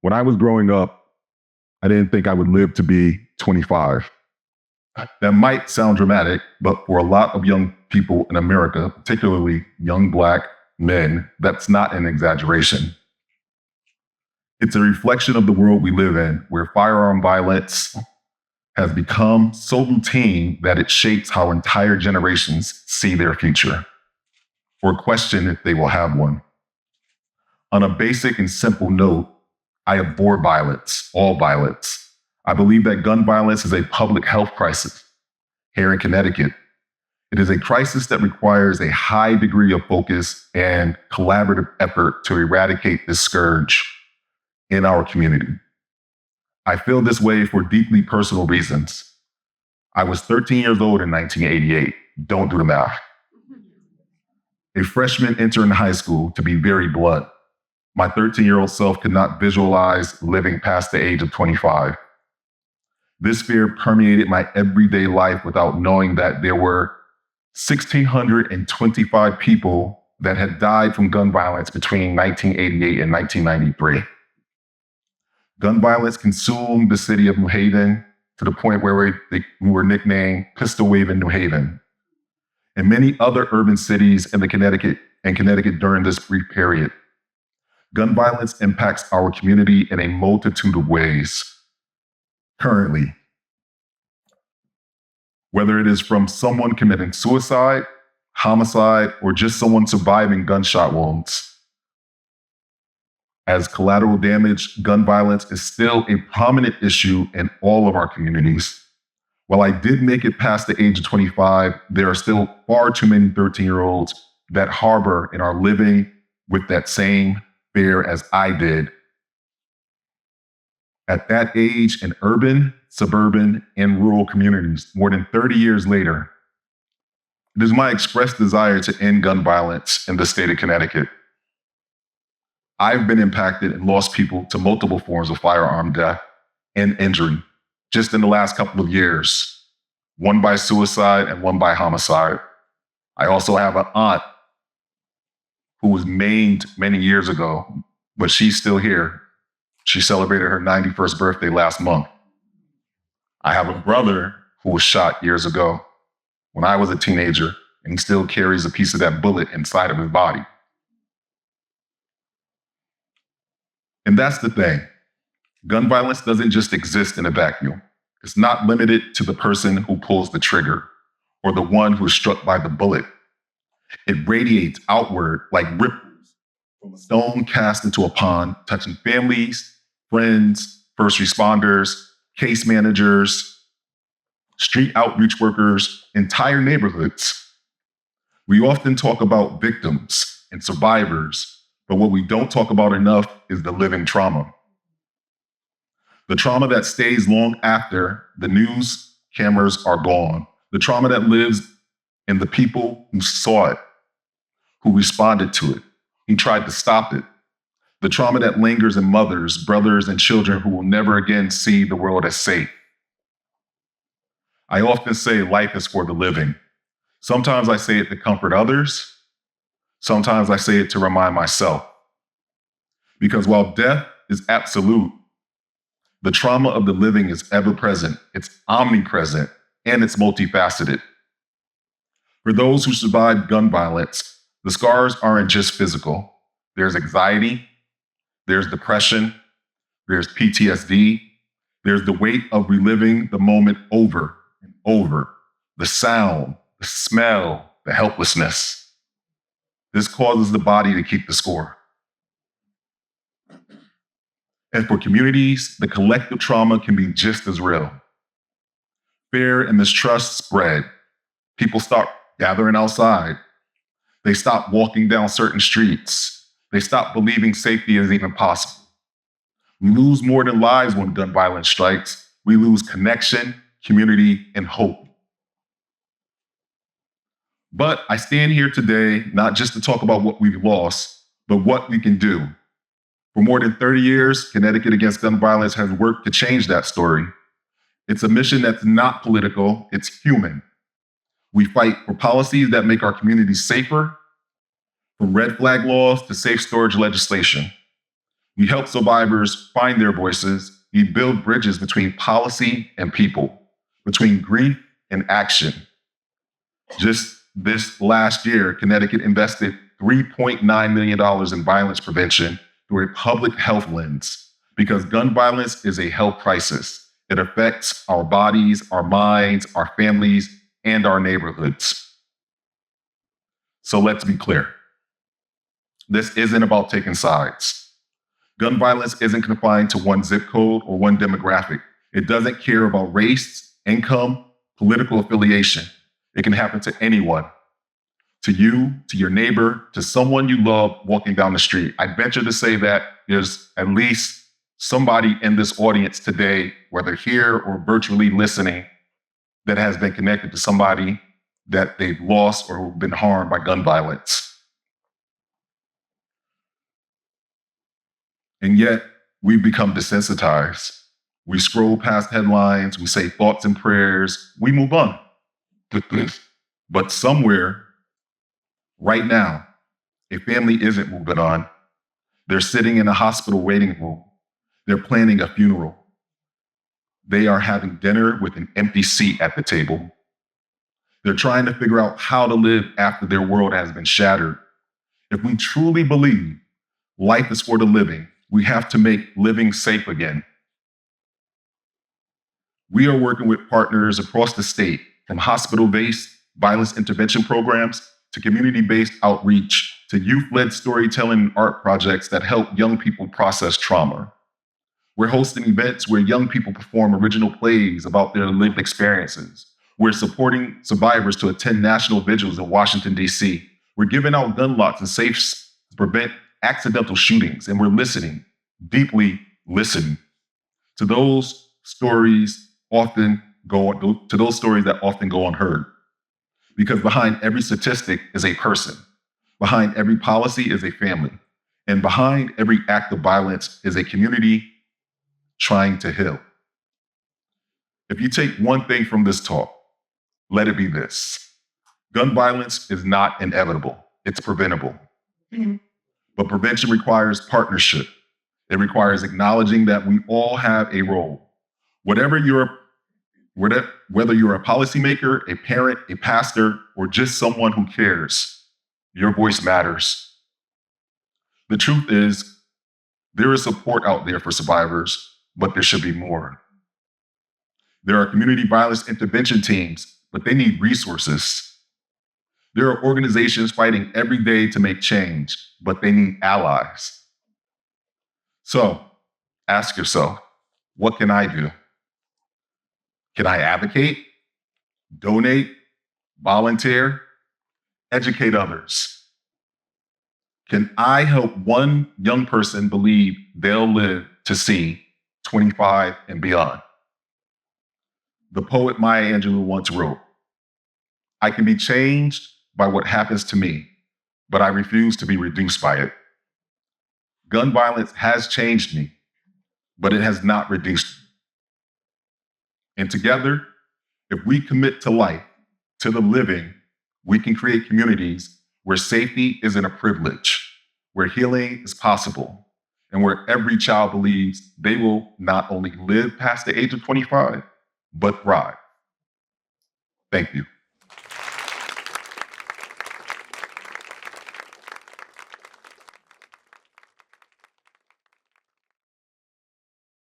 When I was growing up, I didn't think I would live to be 25. That might sound dramatic, but for a lot of young people in America, particularly young Black men, that's not an exaggeration. It's a reflection of the world we live in, where firearm violence has become so routine that it shapes how entire generations see their future, or question if they will have one. On a basic and simple note, I abhor violence, all violence. I believe that gun violence is a public health crisis here in Connecticut. It is a crisis that requires a high degree of focus and collaborative effort to eradicate this scourge in our community. I feel this way for deeply personal reasons. I was 13 years old in 1988. Don't do the math. A freshman entering high school, to be very blunt. My 13-year-old self could not visualize living past the age of 25. This fear permeated my everyday life without knowing that there were 1,625 people that had died from gun violence between 1988 and 1993. Gun violence consumed the city of New Haven to the point where we were nicknamed Pistol Waving New Haven, and many other urban cities in Connecticut during this brief period. Gun violence impacts our community in a multitude of ways. Currently, whether it is from someone committing suicide, homicide, or just someone surviving gunshot wounds. As collateral damage, gun violence is still a prominent issue in all of our communities. While I did make it past the age of 25, there are still far too many 13-year-olds that harbor and are living with that same fear as I did. At that age, in urban, suburban, and rural communities, more than 30 years later, it is my expressed desire to end gun violence in the state of Connecticut. I've been impacted and lost people to multiple forms of firearm death and injury just in the last couple of years, one by suicide and one by homicide. I also have an aunt who was maimed many years ago, but she's still here. She celebrated her 91st birthday last month. I have a brother who was shot years ago when I was a teenager, and he still carries a piece of that bullet inside of his body. And that's the thing. Gun violence doesn't just exist in a vacuum. It's not limited to the person who pulls the trigger or the one who is struck by the bullet. It radiates outward like ripples from a stone cast into a pond, touching families, friends, first responders, case managers, street outreach workers, entire neighborhoods. We often talk about victims and survivors, but what we don't talk about enough is the living trauma. The trauma that stays long after the news cameras are gone. The trauma that lives in the people who saw it, who responded to it, who tried to stop it. The trauma that lingers in mothers, brothers, and children who will never again see the world as safe. I often say life is for the living. Sometimes I say it to comfort others. Sometimes I say it to remind myself. Because while death is absolute, the trauma of the living is ever present, it's omnipresent, and it's multifaceted. For those who survived gun violence, the scars aren't just physical. There's anxiety, there's depression, there's PTSD, there's the weight of reliving the moment over and over, the sound, the smell, the helplessness. This causes the body to keep the score. And for communities, the collective trauma can be just as real. Fear and mistrust spread. People stop gathering outside. They stop walking down certain streets. They stop believing safety is even possible. We lose more than lives when gun violence strikes. We lose connection, community, and hope. But I stand here today not just to talk about what we've lost, but what we can do. For more than 30 years, Connecticut Against Gun Violence has worked to change that story. It's a mission that's not political, it's human. We fight for policies that make our communities safer, from red flag laws to safe storage legislation. We help survivors find their voices. We build bridges between policy and people, between grief and action. Just this last year, Connecticut invested $3.9 million in violence prevention through a public health lens, because gun violence is a health crisis. It affects our bodies, our minds, our families, and our neighborhoods. So let's be clear. This isn't about taking sides. Gun violence isn't confined to one zip code or one demographic. It doesn't care about race, income, political affiliation. It can happen to anyone, to you, to your neighbor, to someone you love walking down the street. I venture to say that there's at least somebody in this audience today, whether here or virtually listening, that has been connected to somebody that they've lost or been harmed by gun violence. And yet, we've become desensitized. We scroll past headlines, we say thoughts and prayers, we move on. But somewhere, right now, a family isn't moving on. They're sitting in a hospital waiting room. They're planning a funeral. They are having dinner with an empty seat at the table. They're trying to figure out how to live after their world has been shattered. If we truly believe life is for the living, we have to make living safe again. We are working with partners across the state, from hospital-based violence intervention programs to community-based outreach to youth-led storytelling and art projects that help young people process trauma. We're hosting events where young people perform original plays about their lived experiences. We're supporting survivors to attend national vigils in Washington, D.C. We're giving out gun lots and safes to prevent accidental shootings, and we're listening, deeply listening to those stories that often go unheard. Because behind every statistic is a person. Behind every policy is a family. And behind every act of violence is a community trying to heal. If you take one thing from this talk, let it be this. Gun violence is not inevitable. It's preventable. But prevention requires partnership. It requires acknowledging that we all have a role. Whether you're a policymaker, a parent, a pastor, or just someone who cares, your voice matters. The truth is, there is support out there for survivors, but there should be more. There are community violence intervention teams, but they need resources. There are organizations fighting every day to make change, but they need allies. So, ask yourself, what can I do? Can I advocate, donate, volunteer, educate others? Can I help one young person believe they'll live to see 25 and beyond? The poet Maya Angelou once wrote, "I can be changed by what happens to me, but I refuse to be reduced by it." Gun violence has changed me, but it has not reduced me. And together, if we commit to life, to the living, we can create communities where safety isn't a privilege, where healing is possible, and where every child believes they will not only live past the age of 25, but thrive. Thank you.